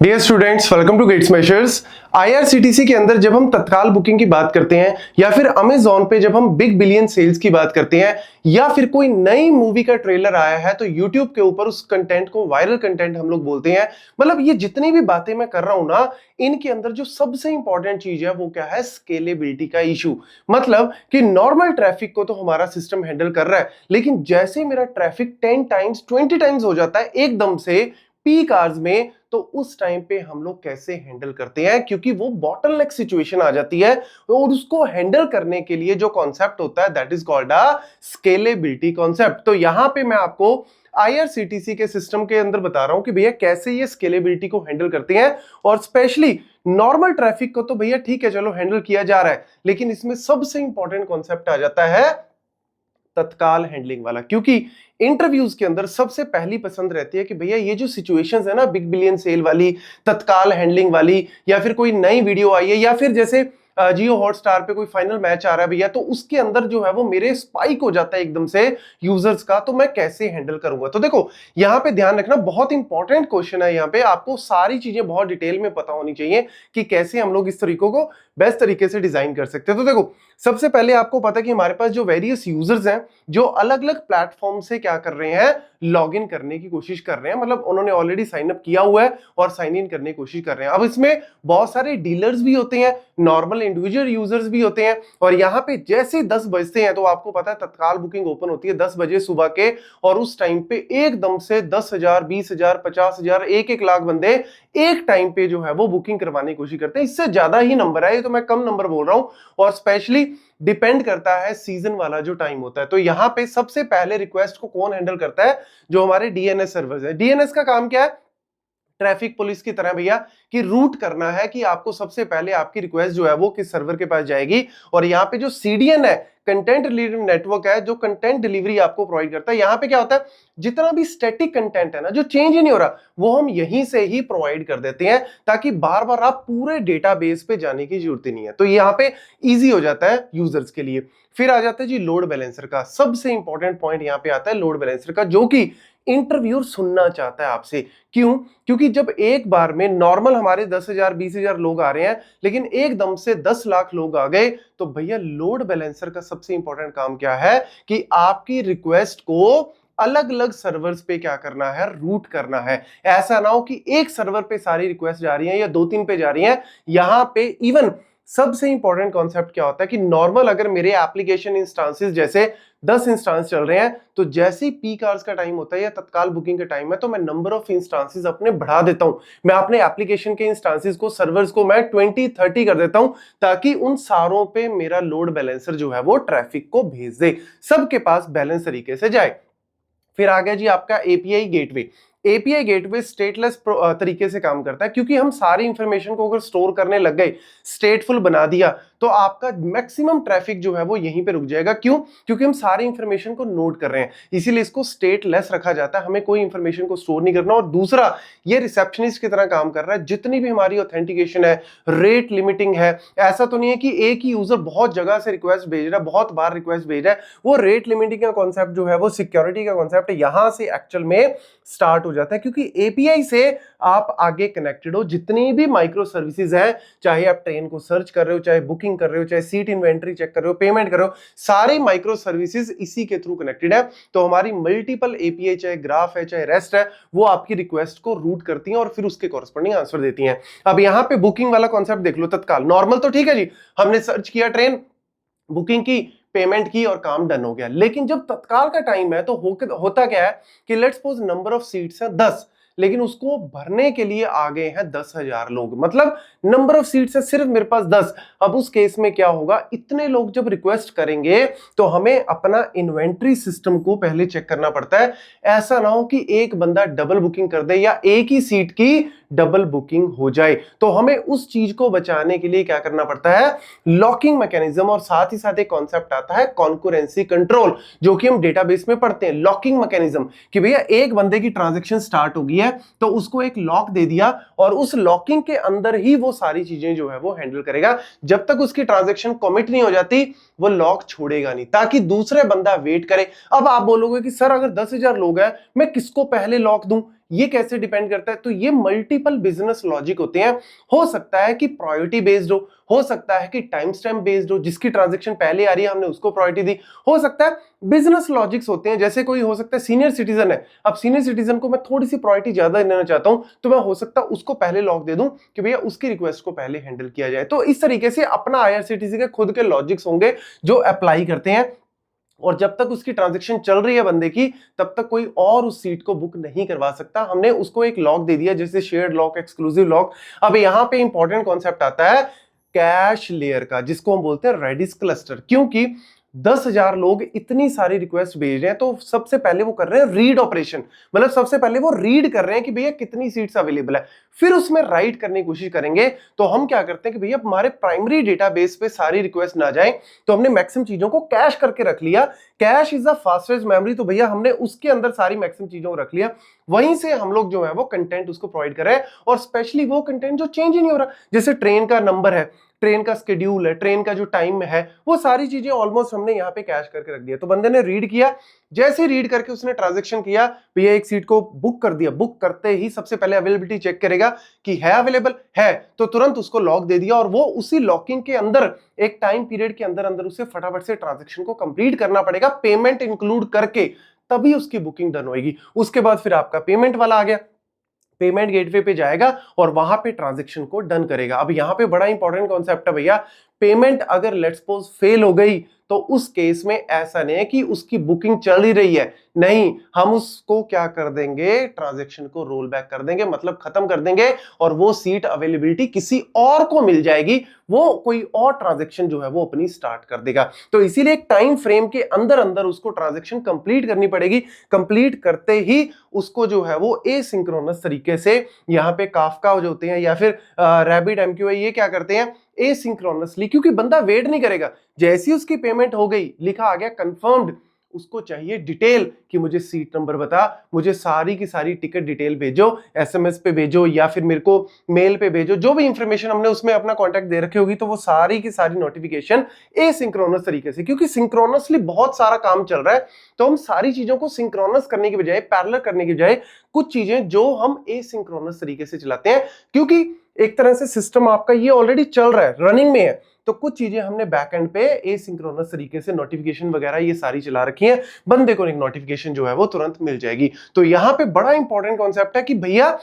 Dear students, welcome to Gate Smashers. IRCTC के अंदर जब हम तत्काल बुकिंग की बात करते हैं या फिर अमेजॉन पे जब हम बिग बिलियन सेल्स की बात करते हैं या फिर कोई नई मूवी का ट्रेलर आया है तो यूट्यूब के ऊपर उस कंटेंट को वायरल कंटेंट हम लोग बोलते हैं। मतलब ये जितनी भी बातें मैं कर रहा हूं ना, इनके अंदर जो सबसे इंपॉर्टेंट चीज है वो क्या है? स्केलेबिलिटी का इशू। मतलब कि नॉर्मल ट्रैफिक को तो हमारा सिस्टम हैंडल कर रहा है, लेकिन जैसे मेरा ट्रैफिक 10 टाइम्स 20 टाइम्स हो जाता है एकदम से पीक आवर्स में, तो उस टाइम पे हम लोग कैसे हैंडल करते हैं? क्योंकि वो बॉटलनेक सिचुएशन आ जाती है और उसको हैंडल करने के लिए जो कॉन्सेप्ट होता है that is called a scalability concept. तो यहां पे मैं आपको आईआरसीटीसी के सिस्टम के अंदर बता रहा हूं कि भैया कैसे ये स्केलेबिलिटी को हैंडल करते हैं। और स्पेशली नॉर्मल ट्रैफिक को तो भैया ठीक है, चलो हैंडल किया जा रहा है, लेकिन इसमें सबसे इंपॉर्टेंट कॉन्सेप्ट आ जाता है तत्काल हैंडलिंग वाला। क्योंकि इंटरव्यूज के अंदर सबसे पहली पसंद रहती है कि भैया ये जो सिचुएशंस है ना, बिग बिलियन सेल वाली, तत्काल हैंडलिंग वाली, या फिर कोई नई वीडियो आई है, या फिर जैसे जियो हॉटस्टार पे कोई फाइनल मैच आ रहा है भैया, तो उसके अंदर जो है वो मेरे स्पाइक हो जाता है एकदम से यूजर्स का, तो मैं कैसे हैंडल करूंगा? तो देखो यहां पे ध्यान रखना, बहुत इंपॉर्टेंट क्वेश्चन है। यहाँ पे आपको सारी चीजें बहुत डिटेल में पता होनी चाहिए कि कैसे हम लोग इस तरीकों को बेस्ट तरीके से डिजाइन कर सकते हैं। तो देखो सबसे पहले आपको पता है कि हमारे पास जो वेरियस यूजर्स हैं जो अलग अलग प्लेटफॉर्म से क्या कर रहे हैं, लॉग इन करने की कोशिश कर रहे हैं। मतलब उन्होंने ऑलरेडी साइन अप किया हुआ है और साइन इन करने की कोशिश कर रहे हैं। अब इसमें बहुत सारे डीलर्स भी होते हैं, नॉर्मल इंडिविजुअल यूजर्स भी होते हैं। और यहाँ पे जैसे 10 बजते हैं तो आपको पता है तत्काल बुकिंग ओपन होती है 10 बजे सुबह के, और उस टाइम पे एकदम से 10,000 20,000 50,000 1-1 लाख बंदे एक टाइम पे जो है वो बुकिंग करवाने की कोशिश करते हैं। इससे ज्यादा ही नंबर है, ये तो मैं कम नंबर बोल रहा हूं। और स्पेशली डिपेंड करता है सीजन वाला जो टाइम होता है। तो यहां पे सबसे पहले रिक्वेस्ट को कौन हैंडल करता है? जो हमारे डीएनएस सर्वर्स है। डीएनएस का काम क्या है? ट्रैफिक पुलिस की तरह भैया, कि रूट करना है कि आपको सबसे पहले आपकी रिक्वेस्ट जो है वो किस सर्वर के पास जाएगी। और यहाँ पे जो सीडीएन है, कंटेंट डिलीवरी नेटवर्क है, जो कंटेंट डिलीवरी आपको प्रोवाइड करता है। यहाँ पे क्या होता है, जितना भी स्टैटिक कंटेंट है ना, जो चेंज ही नहीं हो रहा, वो हम यहीं से ही प्रोवाइड कर देते हैं, ताकि बार बार आप पूरे डेटाबेस पे जाने की जरूरत ही नहीं है। तो यहाँ पे इजी हो जाता है यूजर्स के लिए। फिर आ जाता है जी लोड बैलेंसर का। सबसे इंपॉर्टेंट पॉइंट यहाँ पे आता है लोड बैलेंसर का, जो कि इंटरव्यूअर सुनना चाहता है आपसे। क्यों? क्योंकि जब एक बार में नॉर्मल हमारे 10,000 20,000 लोग आ रहे हैं, लेकिन एकदम से 10 लाख लोग आ गए, तो भैया लोड बैलेंसर का सबसे इंपॉर्टेंट काम क्या है कि आपकी रिक्वेस्ट को अलग अलग सर्वर्स पे क्या करना है, रूट करना है। ऐसा ना हो कि एक सर्वर पे सारी रिक्वेस्ट जा रही है या 2-3 पे जा रही है। यहां पे इवन सबसे इंपॉर्टेंट कॉन्सेप्ट क्या होता है कि नॉर्मल अगर मेरे एप्लीकेशन इंस्टांसेस जैसे 10 इंस्टांस चल रहे हैं, तो जैसे ही पीक आवर्स का टाइम होता है या तत्काल बुकिंग का टाइम है, तो मैं नंबर ऑफ इंस्टांसेस अपने बढ़ा देता हूं। मैं अपने एप्लीकेशन के इंस्टांसेस को, सर्वर्स को मैं 20-30 कर देता हूं, ताकि उन सारों पे मेरा लोड बैलेंसर जो है वो ट्रैफिक को भेज दे, सबके पास बैलेंस तरीके से जाए। फिर आ गया जी आपका API gateway. API gateway stateless तरीके से काम करता है, क्योंकि हम सारी इंफॉर्मेशन को अगर स्टोर करने लग गए, स्टेटफुल बना दिया, तो आपका मैक्सिमम ट्रैफिक जो है वो यहीं पे रुक जाएगा। क्यों? क्योंकि हम सारी इंफॉर्मेशन को नोट कर रहे हैं, इसीलिए इसको स्टेटलेस रखा जाता है। हमें कोई इंफॉर्मेशन को स्टोर नहीं करना। और दूसरा, ये रिसेप्शनिस्ट की तरह काम कर रहा है। जितनी भी हमारी ऑथेंटिकेशन है, रेट लिमिटिंग है, ऐसा तो नहीं है कि एक ही यूजर बहुत जगह से रिक्वेस्ट भेज रहा है, बहुत बार रिक्वेस्ट भेज रहा है। वो रेट लिमिटिंग का कॉन्सेप्ट जो है वो सिक्योरिटी का कॉन्सेप्ट है, यहां से एक्चुअल में स्टार्ट हो जाता है। क्योंकि एपीआई से आप आगे कनेक्टेड हो, जितनी भी माइक्रो सर्विसेज हैं, चाहे आप ट्रेन को सर्च कर रहे हो, चाहे बुकिंग कर रहे हो, चाहे सीट इन्वेंटरी चेक कर रहे हो, पेमेंट कर रहे हो, सारे माइक्रो सर्विसेज इसी के थ्रू कनेक्टेड है। तो हमारी मल्टीपल एपीआई, चाहे ग्राफ है चाहे रेस्ट है, वो आपकी रिक्वेस्ट को रूट करती हैं और फिर उसके कॉरस्पॉन्डिंग आंसर देती हैं। अब यहां पे बुकिंग वाला कॉन्सेप्ट देख लो। तत्काल नॉर्मल तो ठीक है जी, हमने सर्च किया, ट्रेन बुकिंग की, पेमेंट की और काम डन हो गया। लेकिन जब तत्काल का टाइम है तो होता क्या है कि let's suppose number of seats है 10, लेकिन उसको भरने के लिए आ गए हैं 10,000 लोग। मतलब नंबर ऑफ सीट्स है सिर्फ मेरे पास 10। अब उस केस में क्या होगा, इतने लोग जब रिक्वेस्ट करेंगे तो हमें अपना इन्वेंट्री सिस्टम को पहले चेक करना पड़ता है। ऐसा ना हो कि एक बंदा डबल बुकिंग कर दे या एक ही सीट की डबल बुकिंग हो जाए। तो हमें उस चीज को बचाने के लिए क्या करना पड़ता है, लॉकिंग मैकेनिज्म। और साथ ही साथ एक कॉन्सेप्ट आता है कॉन्करेंसी कंट्रोल, जो कि हम डेटाबेस में पढ़ते हैं। लॉकिंग मैकेनिज्म कि भैया एक बंदे की ट्रांजैक्शन स्टार्ट हो गई है, तो उसको एक लॉक दे दिया और उस लॉकिंग के अंदर ही वो सारी चीजें जो है वो हैंडल करेगा। जब तक उसकी ट्रांजैक्शन कमिट नहीं हो जाती, वो लॉक छोड़ेगा नहीं, ताकि दूसरे बंदा वेट करे। अब आप बोलोगे कि सर अगर 10,000 लोग हैं, मैं किसको पहले लॉक दूं? ये कैसे डिपेंड करता है? तो ये मल्टीपल बिजनेस लॉजिक होते हैं। हो सकता है कि प्रायोरिटी बेस्ड हो सकता है कि टाइम स्टैम्प बेस्ड हो, जिसकी ट्रांजैक्शन पहले आ रही है हमने उसको प्रायोरिटी दी, हो सकता है बिजनेस लॉजिक्स होते हैं। जैसे कोई हो सकता है सीनियर सिटीजन है, अब सीनियर सिटीजन को मैं थोड़ी सी प्रायोरिटी ज्यादा देना चाहता हूं, तो मैं हो सकता है उसको पहले लॉक दे दूं कि भैया उसकी रिक्वेस्ट को पहले हैंडल किया जाए। तो इस तरीके से अपना आईआरसीटीसी के खुद के लॉजिक्स होंगे जो अप्लाई करते हैं, और जब तक उसकी ट्रांजैक्शन चल रही है बंदे की, तब तक कोई और उस सीट को बुक नहीं करवा सकता। हमने उसको एक लॉक दे दिया, जैसे शेयर्ड लॉक, एक्सक्लूसिव लॉक। अब यहां पे इंपॉर्टेंट कॉन्सेप्ट आता है कैश लेयर का, जिसको हम बोलते हैं रेडिस क्लस्टर। क्योंकि 10,000 लोग इतनी सारी रिक्वेस्ट भेज रहे हैं, तो सबसे पहले वो कर रहे हैं रीड ऑपरेशन, मतलब सबसे पहले वो रीड कर रहे हैं कि भैया कितनी सीट्स अवेलेबल है, फिर उसमें राइट करने की कोशिश करेंगे। तो हम क्या करते हैं कि भैया हमारे प्राइमरी डेटाबेस पे सारी रिक्वेस्ट ना जाए, तो हमने मैक्सिमम चीजों को कैश करके रख लिया। Cash is the fastest memory, तो भैया हमने उसके अंदर सारी मैक्सिमम चीजों को रख लिया। वहीं से हम लोग जो है वो कंटेंट उसको प्रोवाइड कर रहे हैं, और स्पेशली वो कंटेंट जो चेंज ही नहीं हो रहा, जैसे ट्रेन का नंबर है, ट्रेन का स्केड्यूल है, ट्रेन का जो टाइम है, वो सारी चीजें ऑलमोस्ट हमने यहाँ पे कैश करके रख दिया। तो बंदे ने रीड किया, जैसे रीड करके उसने ट्रांजैक्शन किया, भैया एक सीट को बुक कर दिया। बुक करते ही सबसे पहले अवेलेबिलिटी चेक करेगा कि है अवेलेबल है, तो तुरंत उसको लॉक दे दिया, और वो उसी लॉकिंग के अंदर एक टाइम पीरियड के अंदर अंदर उसे फटाफट से ट्रांजैक्शन को कंप्लीट करना पड़ेगा, पेमेंट इंक्लूड करके, तभी उसकी बुकिंग डन होगी। उसके बाद फिर आपका पेमेंट वाला आ गया, पेमेंट गेटवे पे जाएगा और वहां पे ट्रांजैक्शन को डन करेगा। अब यहां पे बड़ा इंपॉर्टेंट कॉन्सेप्ट है भैया, पेमेंट अगर लेट्स सपोज फेल हो गई, तो उस केस में ऐसा नहीं है कि उसकी बुकिंग चल ही रही है, नहीं, हम उसको क्या कर देंगे, ट्रांजैक्शन को रोल बैक कर देंगे, मतलब खत्म कर देंगे, और वो सीट अवेलेबिलिटी किसी और को मिल जाएगी, वो कोई और ट्रांजैक्शन जो है वो अपनी स्टार्ट कर देगा। तो इसीलिए एक टाइम फ्रेम के अंदर अंदर उसको ट्रांजैक्शन कंप्लीट करनी पड़ेगी। कंप्लीट करते ही उसको जो है वो एसिंक्रोनस तरीके से, यहाँ पे काफका जो होते हैं या फिर रैबिट एमक्यूआई, ये क्या करते हैं एसिंक्रोनसली, क्योंकि बंदा वेट नहीं करेगा। जैसी उसकी पेमेंट हो गई, लिखा आ गया कंफर्म्ड, उसको चाहिए डिटेल कि मुझे सीट नंबर बता, मुझे सारी की सारी टिकट डिटेल भेजो, एसएमएस पे भेजो या फिर मेरे को मेल पे भेजो, जो भी इंफॉर्मेशन हमने उसमें अपना कांटेक्ट दे रखी होगी, तो वो सारी की सारी नोटिफिकेशन एसिंक्रोनस तरीके से, क्योंकि सिंक्रोनसली बहुत सारा काम चल रहा है, तो हम सारी चीजों को सिंक्रोनस करने की बजाय, पैरेलल करने की बजाय, कुछ चीजें जो हम एसिंक्रोनस तरीके से चलाते हैं, क्योंकि एक तरह से सिस्टम आपका ये ऑलरेडी चल रहा है, रनिंग में है, तो कुछ चीजें हमने बैकएंड पे एसिंक्रोनस तरीके से नोटिफिकेशन वगैरह ये सारी चला रखी है, बंदे को एक नोटिफिकेशन जो है वो तुरंत मिल जाएगी। तो यहां पे बड़ा इंपॉर्टेंट कॉन्सेप्ट है कि भैया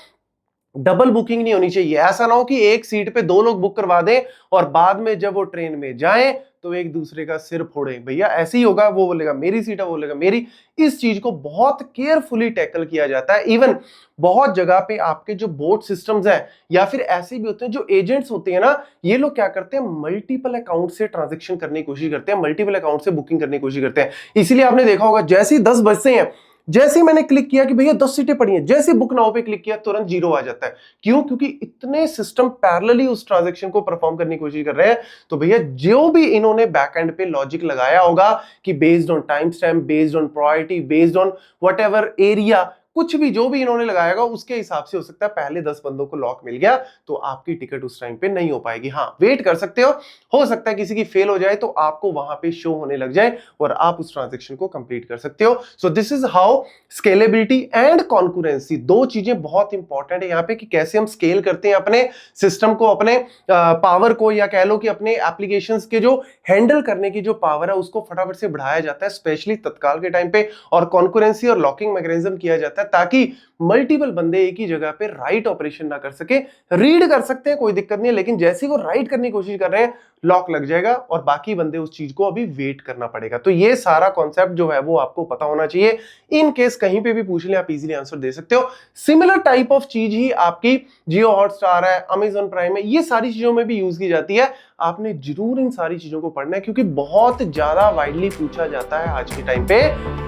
डबल बुकिंग नहीं होनी चाहिए। ऐसा ना हो कि एक सीट पे 2 लोग बुक करवा दें और बाद में जब वो ट्रेन में जाएं तो एक दूसरे का सिर फोड़े। भैया ऐसे ही होगा, वो बोलेगा मेरी सीट है, वो बोलेगा मेरी। इस चीज को बहुत केयरफुली टैकल किया जाता है। इवन बहुत जगह पे आपके जो बोर्ड सिस्टम्स हैं या फिर ऐसे भी होते हैं जो एजेंट्स होते हैं ना, ये लोग क्या करते हैं, मल्टीपल अकाउंट से ट्रांजैक्शन करने की कोशिश करते हैं, मल्टीपल अकाउंट से बुकिंग करने की कोशिश करते हैं। इसीलिए आपने देखा होगा, जैसे ही 10 बजते हैं, जैसे ही मैंने क्लिक किया कि भैया 10 सीटें पड़ी हैं, जैसे बुक नाउ पे क्लिक किया तुरंत 0 आ जाता है। क्यों? क्योंकि इतने सिस्टम पैरेलली उस ट्रांजैक्शन को परफॉर्म करने की कोशिश कर रहे हैं। तो भैया जो भी इन्होंने बैकएंड पे लॉजिक लगाया होगा कि based on time stamp, based on priority, based on whatever area, कुछ भी जो भी इन्होंने लगाया होगा उसके हिसाब से हो सकता है पहले 10 बंदों को लॉक मिल गया, तो आपकी टिकट उस टाइम पे नहीं हो पाएगी। हाँ, वेट कर सकते हो सकता है किसी की फेल हो जाए तो आपको वहां पे शो होने लग जाए और आप उस ट्रांजैक्शन को कंप्लीट कर सकते हो। So this is how scalability and concurrency, दो चीजें बहुत इंपॉर्टेंट है यहाँ पे, कि कैसे हम स्केल करते हैं अपने सिस्टम को, अपने पावर को, या कह लो कि अपने एप्लीकेशंस के जो हैंडल करने की जो पावर है उसको फटाफट से बढ़ाया जाता है, स्पेशली तत्काल के टाइम पे, और कॉन्करेंसी और लॉकिंग मैकेनिज्म किया जाता है ताकि मल्टीपल बंदे एक ही जगह पे राइट ऑपरेशन ना कर सके। रीड कर सकते हैं, कोई दिक्कत नहीं है, लेकिन जैसे ही वो राइट करने की कोशिश कर रहे हैं लॉक लग जाएगा और बाकी बंदे उस चीज को अभी वेट करना पड़ेगा। तो ये सारा कॉन्सेप्ट जो है वो आपको पता होना चाहिए। इन केस कहीं पे भी पूछ ले आप इजीली आंसर दे सकते हो। सिमिलर टाइप ऑफ चीज ही आपकी जियो हॉटस्टार है, अमेजॉन प्राइम है, ये सारी चीजों में भी यूज की जाती है। आपने जरूर इन सारी चीजों को पढ़ना है क्योंकि बहुत ज्यादा वाइडली पूछा जाता है आज के टाइम पे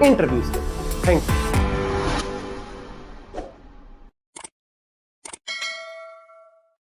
इंटरव्यूज में। Thank you.